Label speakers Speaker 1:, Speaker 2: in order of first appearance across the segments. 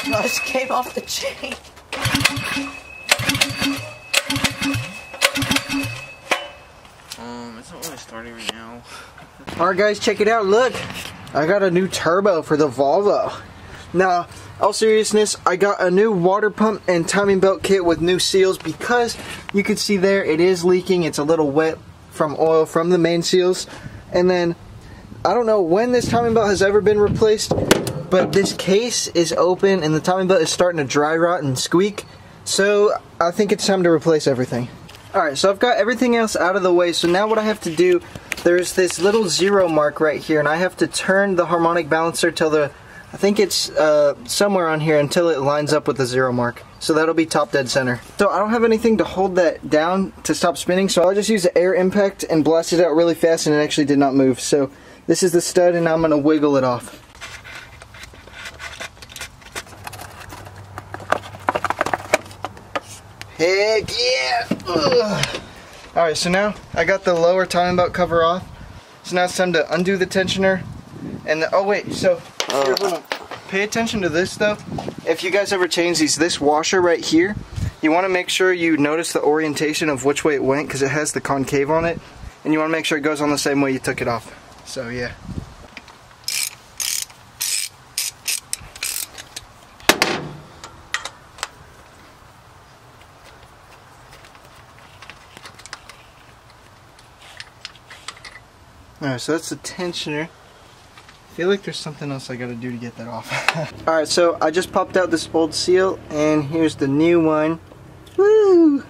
Speaker 1: No, it came off the chain.
Speaker 2: It's not really starting right now.
Speaker 3: Alright guys, check it out. Look, I got a new turbo for the Volvo. Now, all seriousness, I got a new water pump and timing belt kit with new seals because you can see there it is leaking. It's a little wet from oil from the main seals. And then, I don't know when this timing belt has ever been replaced, but this case is open and the timing belt is starting to dry rot and squeak. So, I think it's time to replace everything. Alright, so I've got everything else out of the way, so now what I have to do, there's this little 0 mark right here, and I have to turn the harmonic balancer till the, I think it's somewhere on here until it lines up with the 0 mark. So that'll be top dead center. So I don't have anything to hold that down to stop spinning, so I'll just use the air impact and blast it out really fast, and it actually did not move. So this is the stud, and I'm going to wiggle it off. Heck yeah! Alright, so now I got the lower timing belt cover off. So now it's time to undo the tensioner. And oh wait, so here, hold on. Pay attention to this though. If you guys ever change these, this washer right here, you want to make sure you notice the orientation of which way it went because it has the concave on it. And you want to make sure it goes on the same way you took it off. So yeah. Alright, so that's the tensioner. I feel like there's something else I gotta do to get that off. Alright, so I just popped out this old seal, and here's the new one. Woo!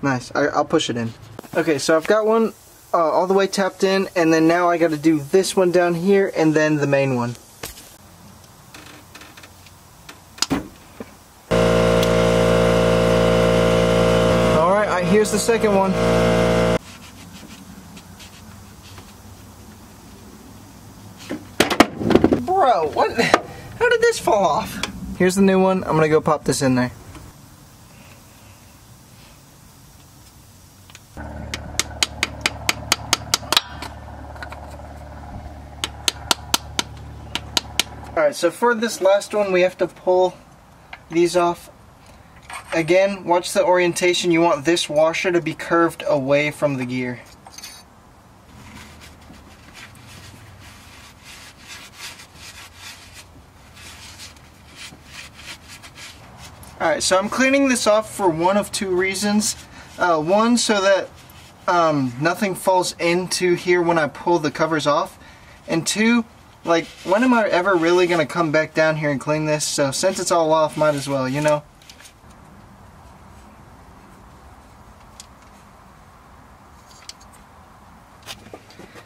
Speaker 3: Nice, I'll push it in. Okay, so I've got one all the way tapped in, and then now I gotta do this one down here, and then the main one. Alright, here's the second one. Bro, what? How did this fall off? Here's the new one. I'm gonna go pop this in there. Alright, so for this last one, we have to pull these off. Again, watch the orientation. You want this washer to be curved away from the gear. Alright, so I'm cleaning this off for one of two reasons. One, so that nothing falls into here when I pull the covers off. And two, like, when am I ever really going to come back down here and clean this? So since it's all off, might as well, you know?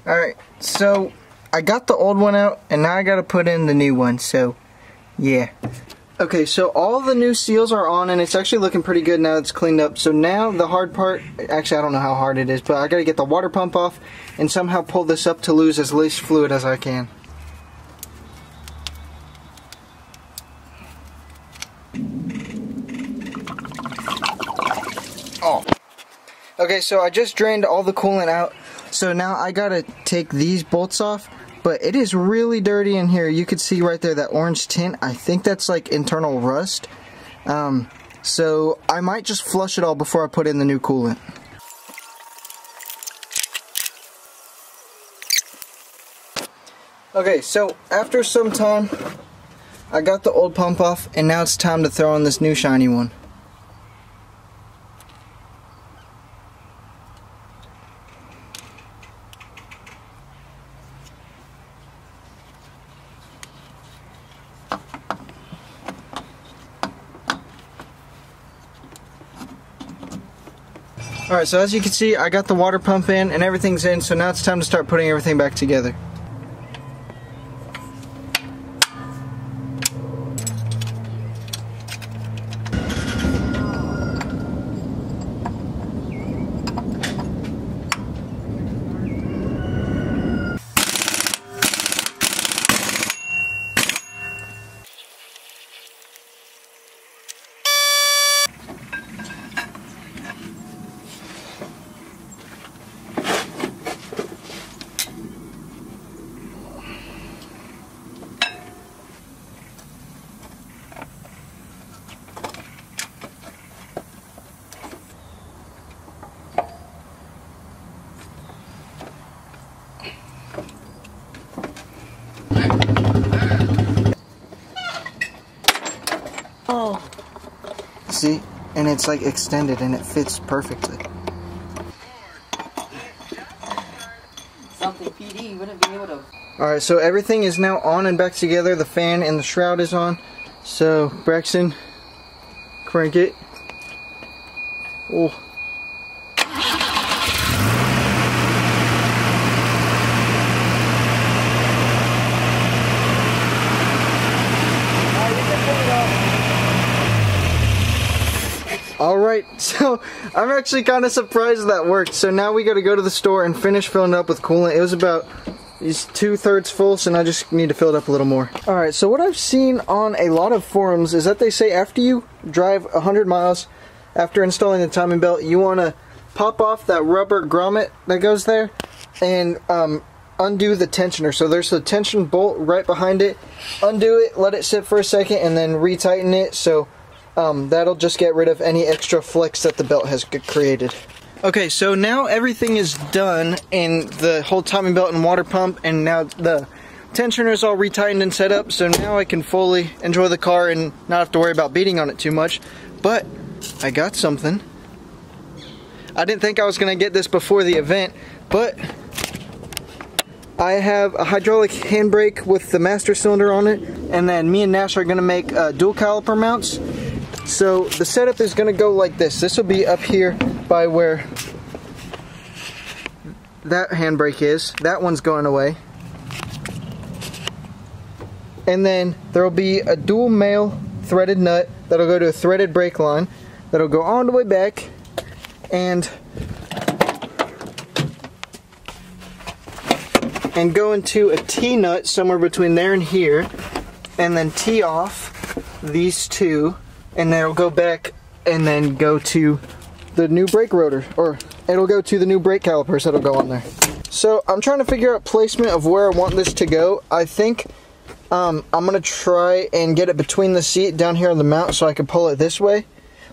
Speaker 3: Alright, so I got the old one out, and now I got to put in the new one, so yeah. Okay, so all the new seals are on, and it's actually looking pretty good now it's cleaned up. So now the hard part, actually I don't know how hard it is, but I gotta get the water pump off and somehow pull this up to lose as least fluid as I can. Oh. Okay, so I just drained all the coolant out, so now I gotta take these bolts off. But it is really dirty in here. You can see right there that orange tint. I think that's like internal rust. So I might just flush it all before I put in the new coolant. Okay, so after some time, I got the old pump off, and now it's time to throw on this new shiny one. Alright, so as you can see, I got the water pump in and everything's in, so now it's time to start putting everything back together.
Speaker 1: Oh.
Speaker 3: See? And it's like extended and it fits perfectly.
Speaker 1: Something PD wouldn't be able to.
Speaker 3: Alright, so everything is now on and back together. The fan and the shroud is on. So, Braxton, crank it. Oh. Alright, so I'm actually kind of surprised that worked. So now we got to go to the store and finish filling it up with coolant. It was about 2/3 full, so now I just need to fill it up a little more. Alright, so what I've seen on a lot of forums is that they say after you drive 100 miles, after installing the timing belt, you want to pop off that rubber grommet that goes there and undo the tensioner. So there's a tension bolt right behind it. Undo it, let it sit for a second, and then retighten it. So that'll just get rid of any extra flex that the belt has created. Okay, so now everything is done in the whole timing belt and water pump, and now the tensioner is all retightened and set up, so now I can fully enjoy the car and not have to worry about beating on it too much. But I got something. I didn't think I was going to get this before the event, but I have a hydraulic handbrake with the master cylinder on it, and then me and Nash are going to make dual caliper mounts. So the setup is going to go like this. This will be up here by where that handbrake is. That one's going away. And then there will be a dual male threaded nut that'll go to a threaded brake line that'll go all the way back and go into a T-nut somewhere between there and here, and then tee off these two, and then it'll go back and then go to the new brake rotor, or it'll go to the new brake calipers that'll go on there. So I'm trying to figure out placement of where I want this to go. I think I'm gonna try and get it between the seat down here on the mount so I can pull it this way,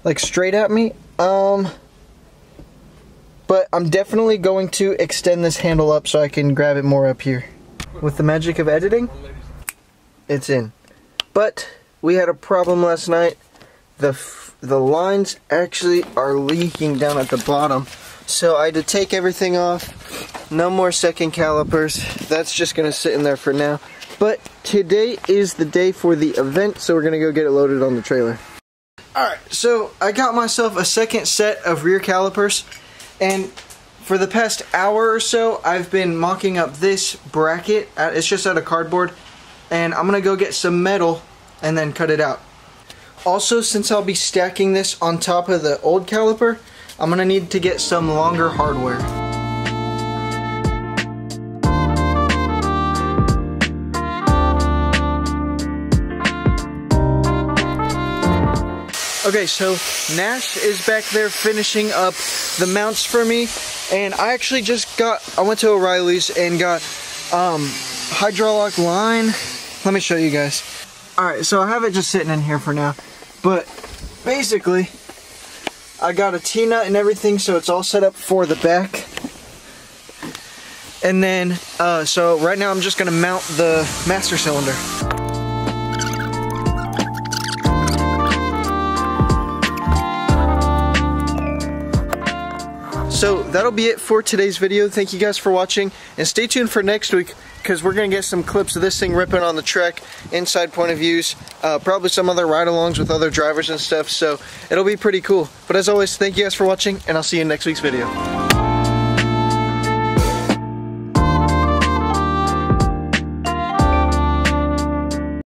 Speaker 3: like straight at me. But I'm definitely going to extend this handle up so I can grab it more up here. With the magic of editing, it's in. But we had a problem last night. The lines actually are leaking down at the bottom. So I had to take everything off. No more second calipers. That's just going to sit in there for now. But today is the day for the event, so we're going to go get it loaded on the trailer. Alright, so I got myself a second set of rear calipers. And for the past hour or so, I've been mocking up this bracket. It's just out of cardboard. And I'm going to go get some metal and then cut it out. Also, since I'll be stacking this on top of the old caliper, I'm going to need to get some longer hardware. Okay, so Nash is back there finishing up the mounts for me, and I actually I went to O'Reilly's and got hydraulic line. Let me show you guys. Alright, so I have it just sitting in here for now, but basically I got a T-nut and everything, so it's all set up for the back. And then, so right now I'm just going to mount the master cylinder. So that'll be it for today's video. Thank you guys for watching, and stay tuned for next week because we're going to get some clips of this thing ripping on the track, inside point of views, probably some other ride-alongs with other drivers and stuff, so it'll be pretty cool. But as always, thank you guys for watching, and I'll see you in next week's video.